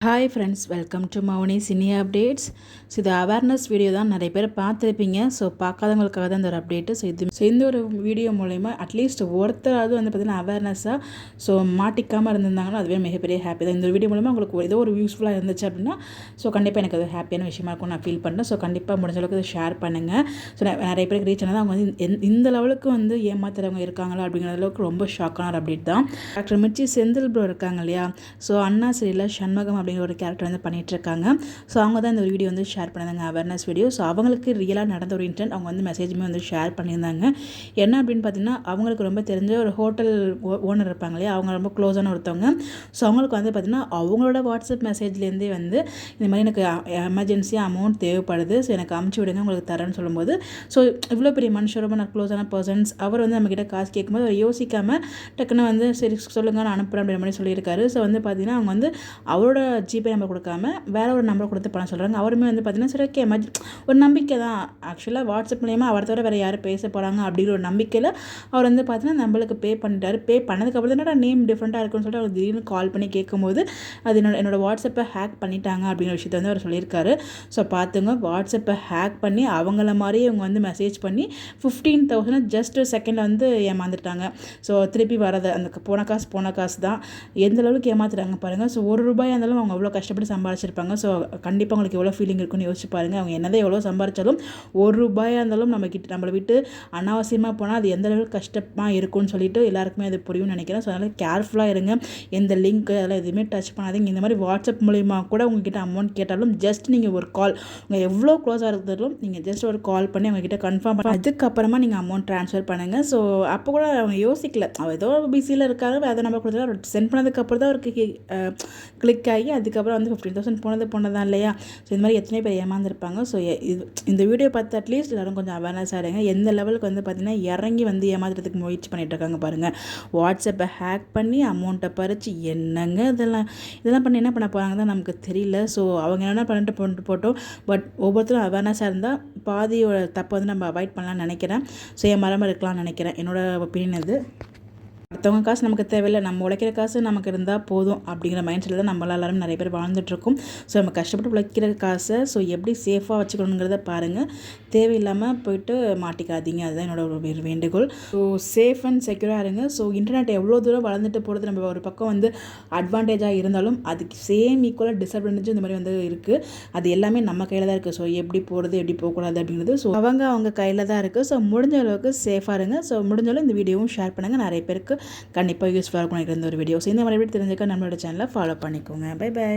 Hi friends, welcome to Mouni cine updates. So இது awareness video தான், நிறைய பேர் பார்த்துருப்பீங்க. ஸோ பார்க்காதவங்களுக்காக தான் இந்த ஒரு அப்டேட்டு. ஸோ இந்த ஒரு வீடியோ மூலயமா அட்லீஸ்ட் ஒருத்தராவது வந்து பார்த்திங்கன்னா அவேர்னஸாக ஸோ மாட்டிக்காமல் இருந்திருந்தாங்கன்னா அதுவே மிகப்பெரிய ஹாப்பி தான். இந்த வீடியோ மூலமாக உங்களுக்கு ஏதோ ஒரு யூஸ்ஃபுல்லாக இருந்துச்சு அப்படின்னா ஸோ கண்டிப்பாக எனக்கு அது ஹாப்பியான விஷயமா இருக்கும் நான் ஃபீல் பண்ணுறேன். ஸோ கண்டிப்பாக முடிஞ்ச அளவுக்கு அதை ஷேர் பண்ணுங்கள். ஸோ நிறைய பேருக்கு ரீச் ஆனால் அவங்க வந்து இந்த லெவலுக்கு வந்து ஏமாத்துறவங்க இருக்காங்களா அப்படிங்கிற அளவுக்கு ரொம்ப ஷாக்கான ஒரு அப்டேட் தான். டாக்டர் மிர்ச்சி செந்தில் ப்ரோ இருக்காங்க இல்லையா, ஸோ அண்ணா சரியில் சண்முகம் அப்படிங்கிற ஒரு கேரக்டர் வந்து பண்ணிகிட்ருக்காங்க. ஸோ அவங்க தான் இந்த ஒரு வீடியோ வந்து ஷேர் பண்ணியிருந்தாங்க, அவேர்னஸ் வீடியோ. ஸோ அவங்களுக்கு ரியலாக நடந்த ஒரு இன்சிடென்ட் அவங்க வந்து மெசேஜுமே வந்து ஷேர் பண்ணியிருந்தாங்க. என்ன அப்படின்னு பார்த்தீங்கன்னா, அவங்களுக்கு ரொம்ப தெரிஞ்ச ஒரு ஹோட்டல் ஓனர் இருப்பாங்க இல்லையா, அவங்க ரொம்ப க்ளோஸான ஒருத்தவங்க. ஸோ அவங்களுக்கு வந்து பார்த்திங்கன்னா அவங்களோட வாட்ஸ்அப் மெசேஜ்லேருந்தே வந்து இந்த மாதிரி எனக்கு எமர்ஜென்சியாக அமௌண்ட் தேவைப்படுது, ஸோ எனக்கு அமுச்சு விடுங்க உங்களுக்கு தரேன்னு சொல்லும்போது, ஸோ இவ்வளோ பெரிய மனுஷன் ரொம்ப நான் க்ளோஸான பர்சன்ஸ் அவர் வந்து நம்மக்கிட்ட காசு கேட்கும்போது அவர் யோசிக்காமல் டக்குன்னு வந்து சரி சொல்லுங்கள் நான் அனுப்புகிறேன் அப்படின்ற மாதிரி சொல்லியிருக்காரு. ஸோ வந்து பார்த்திங்கன்னா அவங்க வந்து அவரோட ஜிபே நம்பர் கொடுக்காம வேற ஒரு நம்பர் கொடுத்து பணம் சொல்கிறாங்க. அவருமே வந்து பார்த்திங்கன்னா சரி ஓகே ஒரு நம்பிக்கை தான். ஆக்சுவலாக வாட்ஸ்அப் மூலயமா அவர் தவிர வேறு யாரும் பேச போகிறாங்க அப்படிங்கிற ஒரு நம்பிக்கையில் அவர் வந்து பார்த்தீங்கன்னா நம்மளுக்கு பே பண்ணிட்டார். பே பண்ணதுக்கப்புறம் தான் நேம் டிஃப்ரெண்ட்டாக இருக்குன்னு சொல்லிட்டு அவர் திடீர்னு கால் பண்ணி கேட்கும்போது அது என்னோட வாட்ஸ்அப்பை ஹேக் பண்ணிட்டாங்க அப்படிங்கிற விஷயத்தை வந்து அவர் சொல்லியிருக்காரு. ஸோ பார்த்துங்க, வாட்ஸ்அப்பை ஹேக் பண்ணி அவங்கள மாதிரியே இவங்க வந்து மெசேஜ் பண்ணி 15,000 ஜஸ்ட் செகண்டில் வந்து ஏமாந்துட்டாங்க. ஸோ திருப்பி வரது அந்த போன காசு தான். எந்த அளவுக்கு ஏமாத்துறாங்க பாருங்கள். ஸோ ₹1 இருந்தாலும் அவங்க அவ்வளோ கஷ்டப்பட்டு சம்பாதிச்சிருப்பாங்க. ஸோ கண்டிப்பாக உங்களுக்கு எவ்வளோ ஃபீலிங் இருக்குன்னு யோசிச்சு பாருங்கள். அவங்க என்னதான் எவ்வளோ சம்பாதிச்சாலும் ₹1 இருந்தாலும் நம்மளை விட்டு அனாவசியமாக போனால் அது எந்த அளவுக்கு கஷ்டமாக இருக்கும்னு சொல்லிட்டு எல்லாருக்குமே அது புரியும்னு நினைக்கிறேன். ஸோ அதனால் கேர்ஃபுல்லாக இருங்க. எந்த லிங்க் அதெல்லாம் எதுவுமே டச் பண்ணாதீங்க. இந்த மாதிரி வாட்ஸ்அப் மூலிமா கூட உங்ககிட்ட அமௌண்ட் கேட்டாலும் ஜஸ்ட் நீங்கள் ஒரு கால், உங்கள் எவ்வளோ க்ளோஸாக இருந்தாலும் நீங்கள் ஜஸ்ட் ஒரு கால் பண்ணி அவங்ககிட்ட கன்ஃபார்ம் பண்ணி அதுக்கப்புறமா நீங்கள் அமௌண்ட் ட்ரான்ஸ்ஃபர் பண்ணுங்கள். ஸோ அப்போ கூட அவங்க யோசிக்கல, அவர் ஏதோ பிஸியில் இருக்காரு, அதை நம்ம கொடுத்தா அவர் சென்ட் பண்ணதுக்கப்புறம் தான் அவருக்கு கிளிக் ஆகி அதுக்கப்புறம் வந்து 15,000 போனதான் இல்லையா. ஸோ இந்த மாதிரி எத்தனை பேர் ஏமாந்துருப்பாங்க. ஸோ இந்த வீடியோ பார்த்து அட்லீஸ்ட் எல்லாரும் கொஞ்சம் அவேர்னஸ் ஆகிடுங்க. எந்த லெவலுக்கு வந்து பார்த்திங்கன்னா இறங்கி வந்து ஏமாத்துறதுக்கு முயற்சி பண்ணிட்டு இருக்காங்க பாருங்கள். வாட்ஸ்அப்பை ஹேக் பண்ணி அமௌண்ட்டை பறித்து என்னங்க இதெல்லாம் பண்ணி என்ன பண்ண போகிறாங்க தான் நமக்கு தெரியல. ஸோ அவங்க என்ன பண்ணிட்டு போட்டோம். பட் ஒவ்வொருத்தரும் அவேர்னஸாக இருந்தால் பாதியோட தப்பை வந்து நம்ம அவாய்ட் பண்ணலாம்னு நினைக்கிறேன். ஸோ என் மரமாக இருக்கலாம்னு நினைக்கிறேன். என்னோட ஒப்பீனியன் இது. அடுத்தவங்க காசு நமக்கு தேவையில்லை, நம்ம உழைக்கிற காசு நமக்கு இருந்தால் போதும் அப்படிங்கிற மைண்ட் செட்டில் தான் நம்மளால் எல்லாரும் நிறைய பேர் வாழ்ந்துட்டுருக்கோம். ஸோ நம்ம கஷ்டப்பட்டு உழைக்கிற காசை ஸோ எப்படி சேஃபாக வச்சுக்கணுங்கிறத பாருங்கள். தேவையில்லாமல் போயிட்டு மாட்டிக்காதீங்க. அதுதான் என்னோட ஒரு வேண்டுகோள். ஸோ சேஃப் அண்ட் செக்யூராக இருங்க. ஸோ இன்டர்நெட் எவ்வளோ தூரம் வளர்ந்துட்டு போகிறது நம்ம ஒரு பக்கம் வந்து அட்வான்டேஜாக இருந்தாலும் அதுக்கு சேம் ஈக்குவலாக டிஸ்அட்வான்டேஜ் இந்த மாதிரி வந்து இருக்குது. அது எல்லாமே நம்ம கையில் தான் இருக்குது. ஸோ எப்படி போகிறது எப்படி போகக்கூடாது அப்படிங்கிறது ஸோ அவங்க கையில் தான் இருக்குது. ஸோ முடிஞ்ச அளவுக்கு சேஃபாக இருங்க. ஸோ முடிஞ்ச அளவு இந்த வீடியோவும் ஷேர் பண்ணுங்கள். நிறைய பேருக்கு கண்டிப்பாக யூஸ்ஃபுல்லாக இருக்கும் நினைக்கிற ஒரு வீடியோஸ். இந்த மாதிரி தெரிஞ்சுக்க நம்மளோட சேனலை ஃபாலோ பண்ணிக்கோங்க. Bye by.